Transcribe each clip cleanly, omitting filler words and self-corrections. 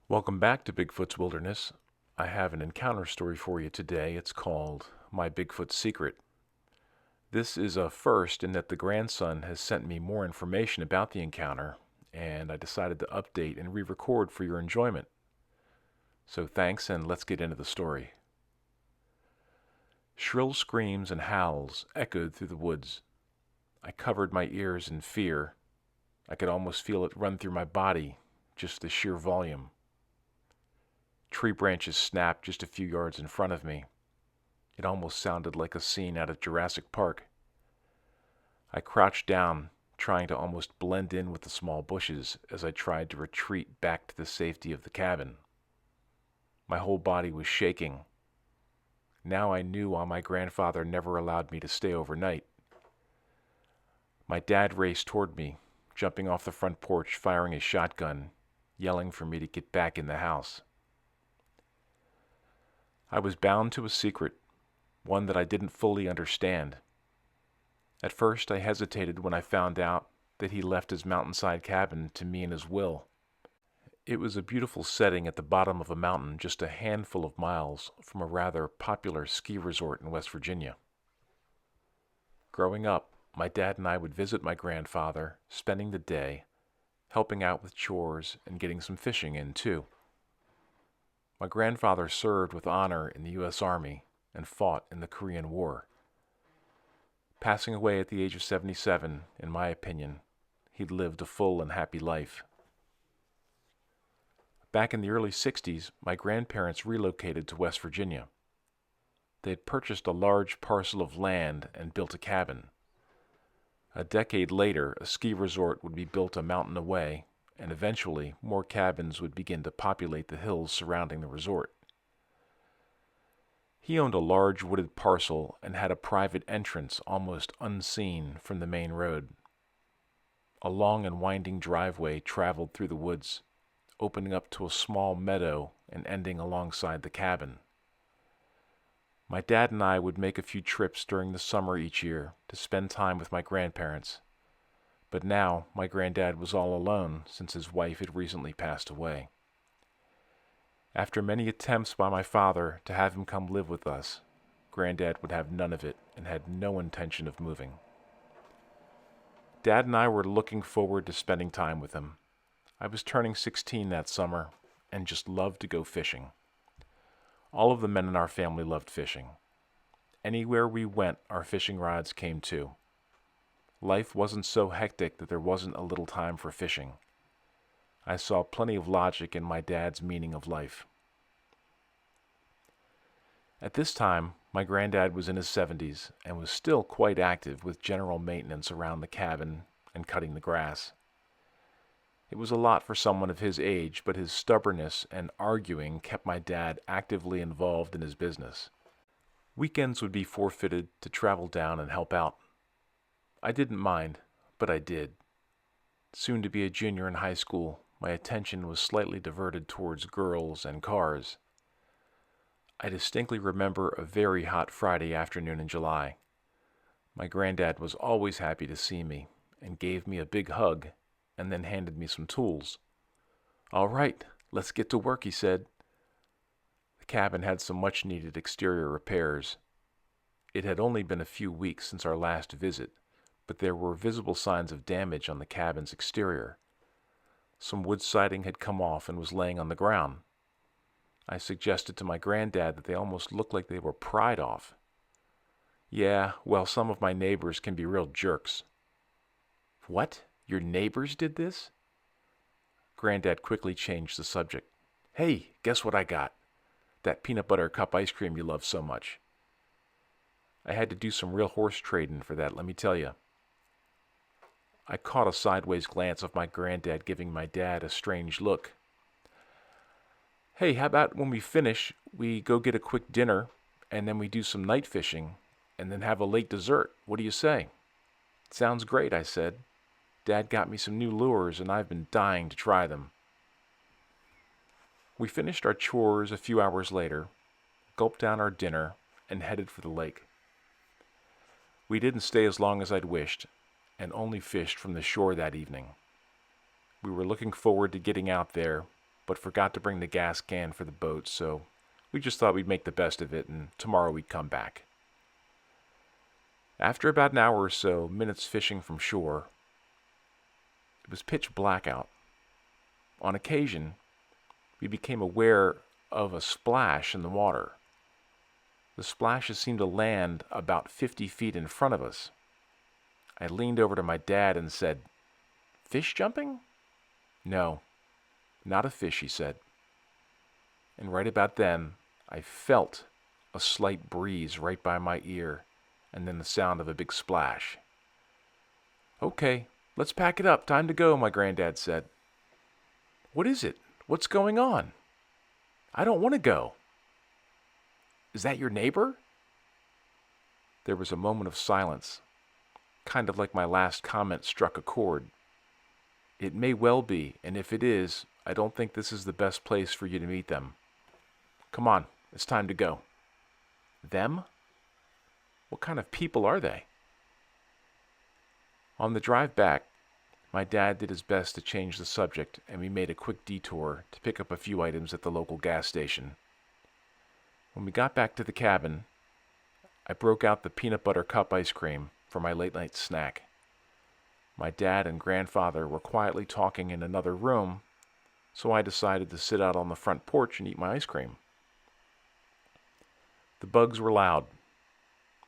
Welcome back to Bigfoot's Wilderness. I have an encounter story for you today. It's called My Bigfoot Secret. This is a first in that the grandson has sent me more information about the encounter, and I decided to update and re-record for your enjoyment. So thanks, and let's get into the story. Shrill screams and howls echoed through the woods. I covered my ears in fear. I could almost feel it run through my body, just the sheer volume. Tree branches snapped just a few yards in front of me. It almost sounded like a scene out of Jurassic Park. I crouched down, trying to almost blend in with the small bushes as I tried to retreat back to the safety of the cabin. My whole body was shaking. Now I knew why my grandfather never allowed me to stay overnight. My dad raced toward me, jumping off the front porch, firing his shotgun, yelling for me to get back in the house. I was bound to a secret, one that I didn't fully understand. At first, I hesitated when I found out that he left his mountainside cabin to me in his will. It was a beautiful setting at the bottom of a mountain just a handful of miles from a rather popular ski resort in West Virginia. Growing up, my dad and I would visit my grandfather, spending the day, helping out with chores and getting some fishing in too. My grandfather served with honor in the U.S. Army and fought in the Korean War. Passing away at the age of 77, in my opinion, he'd lived a full and happy life. Back in the early 60s, my grandparents relocated to West Virginia. They had purchased a large parcel of land and built a cabin. A decade later, a ski resort would be built a mountain away, and eventually more cabins would begin to populate the hills surrounding the resort. He owned a large wooded parcel and had a private entrance almost unseen from the main road. A long and winding driveway traveled through the woods, opening up to a small meadow and ending alongside the cabin. My dad and I would make a few trips during the summer each year to spend time with my grandparents. But now, my granddad was all alone since his wife had recently passed away. After many attempts by my father to have him come live with us, Granddad would have none of it and had no intention of moving. Dad and I were looking forward to spending time with him. I was turning 16 that summer and just loved to go fishing. All of the men in our family loved fishing. Anywhere we went, our fishing rods came too. Life wasn't so hectic that there wasn't a little time for fishing. I saw plenty of logic in my dad's meaning of life. At this time, my granddad was in his 70s and was still quite active with general maintenance around the cabin and cutting the grass. It was a lot for someone of his age, but his stubbornness and arguing kept my dad actively involved in his business. Weekends would be forfeited to travel down and help out. I didn't mind, but I did. Soon to be a junior in high school, my attention was slightly diverted towards girls and cars. I distinctly remember a very hot Friday afternoon in July. My granddad was always happy to see me and gave me a big hug and then handed me some tools. "All right, let's get to work," he said. The cabin had some much-needed exterior repairs. It had only been a few weeks since our last visit, but there were visible signs of damage on the cabin's exterior. Some wood siding had come off and was laying on the ground. I suggested to my granddad that they almost looked like they were pried off. "Yeah, well, some of my neighbors can be real jerks." "What? Your neighbors did this?" Granddad quickly changed the subject. "Hey, guess what I got? That peanut butter cup ice cream you love so much." I had to do some real horse trading for that, let me tell you. I caught a sideways glance of my granddad giving my dad a strange look. "Hey, how about when we finish, we go get a quick dinner, and then we do some night fishing, and then have a late dessert? What do you say?" "Sounds great," I said. "Dad got me some new lures, and I've been dying to try them." We finished our chores a few hours later, gulped down our dinner, and headed for the lake. We didn't stay as long as I'd wished, and only fished from the shore that evening. We were looking forward to getting out there, but forgot to bring the gas can for the boat, so we just thought we'd make the best of it and tomorrow we'd come back. After about an hour or so, minutes fishing from shore, it was pitch black out. On occasion, we became aware of a splash in the water. The splashes seemed to land about 50 feet in front of us. I leaned over to my dad and said, "Fish jumping?" "No, not a fish," he said. And right about then, I felt a slight breeze right by my ear, and then the sound of a big splash. "Okay, let's pack it up. Time to go," my granddad said. "What is it? What's going on?" "I don't want to go." "Is that your neighbor?" There was a moment of silence, kind of like my last comment struck a chord. "It may well be, and if it is, I don't think this is the best place for you to meet them. Come on, it's time to go." "Them? What kind of people are they?" On the drive back, my dad did his best to change the subject, and we made a quick detour to pick up a few items at the local gas station. When we got back to the cabin, I broke out the peanut butter cup ice cream for my late-night snack. My dad and grandfather were quietly talking in another room, so I decided to sit out on the front porch and eat my ice cream. The bugs were loud,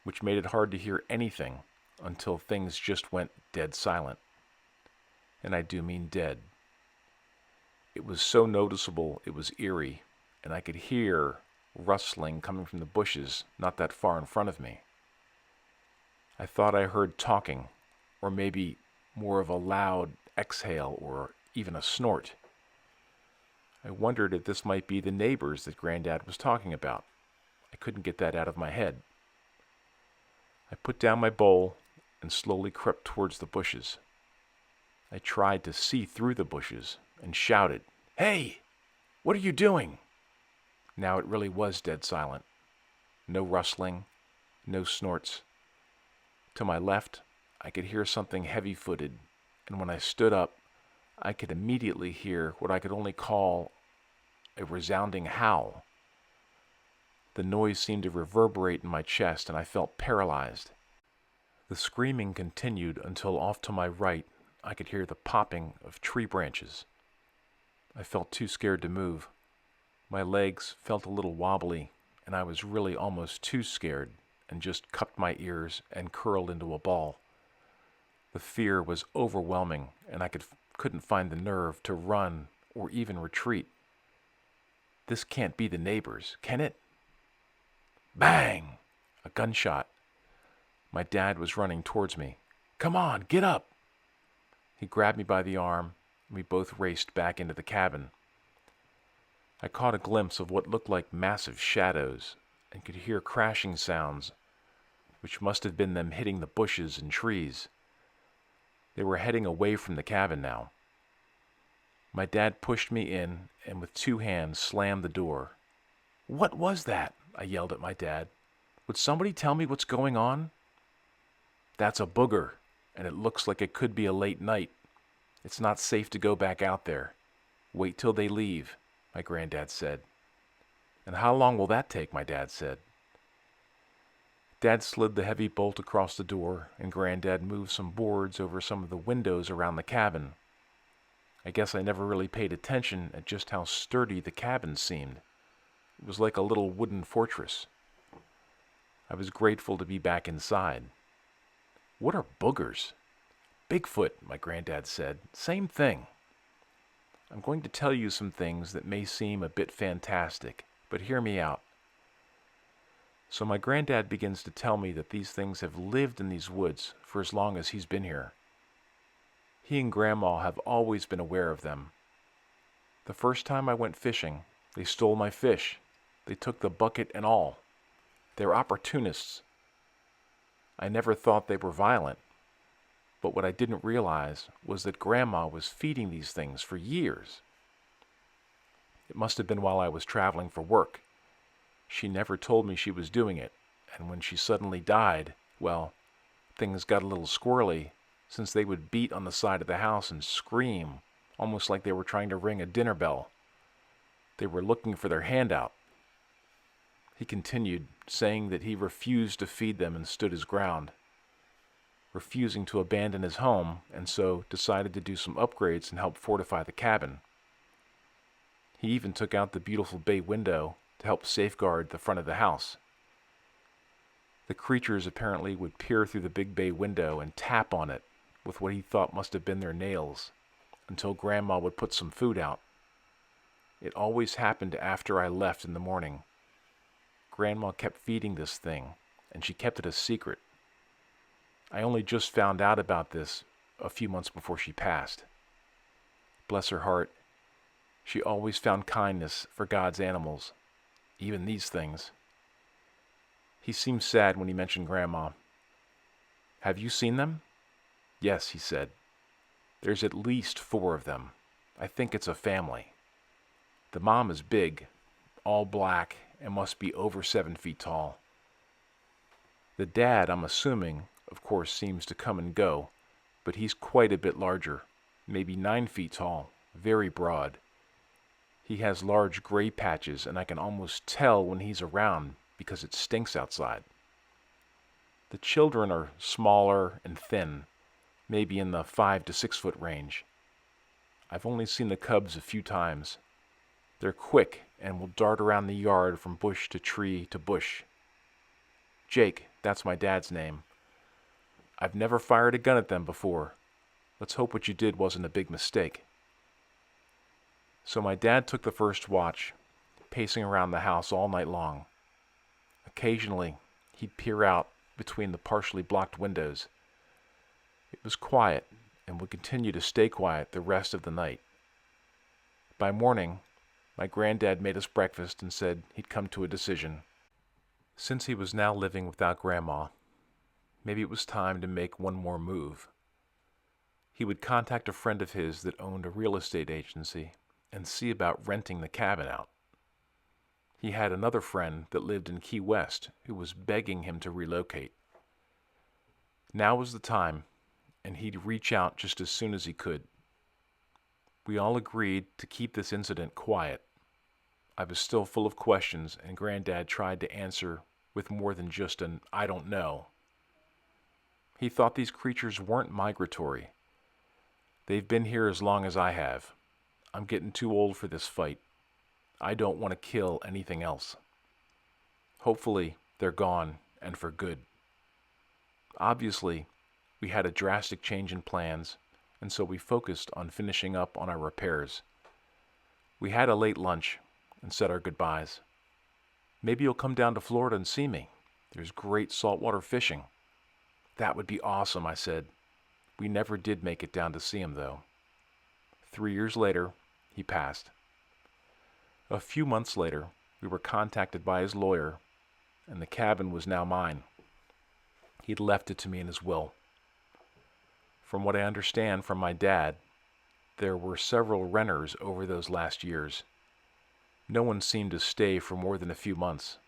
which made it hard to hear anything until things just went dead silent. And I do mean dead. It was so noticeable it was eerie, and I could hear rustling coming from the bushes not that far in front of me. I thought I heard talking, or maybe more of a loud exhale or even a snort. I wondered if this might be the neighbors that Granddad was talking about. I couldn't get that out of my head. I put down my bowl and slowly crept towards the bushes. I tried to see through the bushes and shouted, "Hey, what are you doing?" Now it really was dead silent. No rustling, no snorts. To my left, I could hear something heavy-footed, and when I stood up, I could immediately hear what I could only call a resounding howl. The noise seemed to reverberate in my chest, and I felt paralyzed. The screaming continued until off to my right, I could hear the popping of tree branches. I felt too scared to move. My legs felt a little wobbly, and I was really almost too scared and just cupped my ears and curled into a ball. The fear was overwhelming, and I couldn't find the nerve to run or even retreat. This can't be the neighbors, can it? Bang! A gunshot. My dad was running towards me. "Come on, get up!" He grabbed me by the arm, and we both raced back into the cabin. I caught a glimpse of what looked like massive shadows and could hear crashing sounds, which must have been them hitting the bushes and trees. They were heading away from the cabin now. My dad pushed me in and with two hands slammed the door. "What was that?" I yelled at my dad. "Would somebody tell me what's going on?" "That's a booger, and it looks like it could be a late night. It's not safe to go back out there. Wait till they leave," my granddad said. "And how long will that take?" my dad said. Dad slid the heavy bolt across the door, and Granddad moved some boards over some of the windows around the cabin. I guess I never really paid attention at just how sturdy the cabin seemed. It was like a little wooden fortress. I was grateful to be back inside. "What are boogers?" "Bigfoot," my granddad said. "Same thing." I'm going to tell you some things that may seem a bit fantastic, but hear me out. So my granddad begins to tell me that these things have lived in these woods for as long as he's been here. He and Grandma have always been aware of them. The first time I went fishing, they stole my fish. They took the bucket and all. They're opportunists. I never thought they were violent, but what I didn't realize was that Grandma was feeding these things for years. It must have been while I was traveling for work. She never told me she was doing it, and when she suddenly died, well, things got a little squirrely, since they would beat on the side of the house and scream, almost like they were trying to ring a dinner bell. They were looking for their handout. He continued, saying that he refused to feed them and stood his ground, refusing to abandon his home, and so decided to do some upgrades and help fortify the cabin. He even took out the beautiful bay window to help safeguard the front of the house. The creatures apparently would peer through the big bay window and tap on it with what he thought must have been their nails until Grandma would put some food out. It always happened after I left in the morning. Grandma kept feeding this thing, and she kept it a secret. I only just found out about this a few months before she passed. Bless her heart, she always found kindness for God's animals, even these things. He seemed sad when he mentioned Grandma. "Have you seen them?" "Yes," he said. "There's at least 4 of them. I think it's a family. The mom is big, all black, and must be over 7 feet tall. The dad, I'm assuming, of course, seems to come and go, but he's quite a bit larger, maybe 9 feet tall, very broad. He has large gray patches, and I can almost tell when he's around because it stinks outside. The children are smaller and thin, maybe in the 5 to 6 foot range. I've only seen the cubs a few times. They're quick and will dart around the yard from bush to tree to bush. Jake, that's my dad's name. I've never fired a gun at them before. Let's hope what you did wasn't a big mistake." So my dad took the first watch, pacing around the house all night long. Occasionally, he'd peer out between the partially blocked windows. It was quiet and would continue to stay quiet the rest of the night. By morning, my granddad made us breakfast and said he'd come to a decision. Since he was now living without Grandma, maybe it was time to make one more move. He would contact a friend of his that owned a real estate agency and see about renting the cabin out. He had another friend that lived in Key West who was begging him to relocate. Now was the time, and he'd reach out just as soon as he could. We all agreed to keep this incident quiet. I was still full of questions, and Granddad tried to answer with more than just an "I don't know." He thought these creatures weren't migratory. "They've been here as long as I have. I'm getting too old for this fight. I don't want to kill anything else. Hopefully, they're gone, and for good." Obviously, we had a drastic change in plans, and so we focused on finishing up on our repairs. We had a late lunch and said our goodbyes. "Maybe you'll come down to Florida and see me. There's great saltwater fishing." "That would be awesome," I said. We never did make it down to see him, though. 3 years later, he passed. A few months later, we were contacted by his lawyer, and the cabin was now mine. He'd left it to me in his will. From what I understand from my dad, there were several renters over those last years. No one seemed to stay for more than a few months,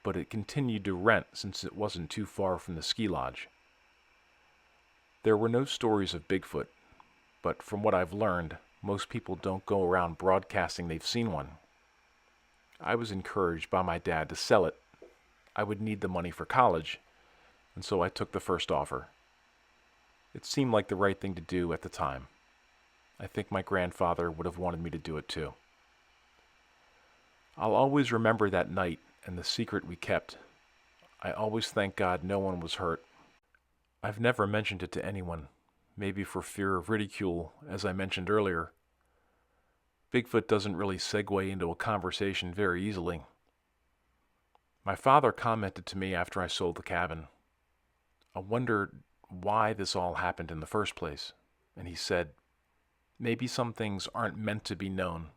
but it continued to rent since it wasn't too far from the ski lodge. There were no stories of Bigfoot, but from what I've learned, most people don't go around broadcasting they've seen one. I was encouraged by my dad to sell it. I would need the money for college, and so I took the first offer. It seemed like the right thing to do at the time. I think my grandfather would have wanted me to do it too. I'll always remember that night and the secret we kept. I always thank God no one was hurt. I've never mentioned it to anyone, maybe for fear of ridicule, as I mentioned earlier. Bigfoot doesn't really segue into a conversation very easily. My father commented to me after I sold the cabin. I wondered why this all happened in the first place, and he said, "Maybe some things aren't meant to be known.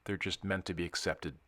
They're just meant to be accepted."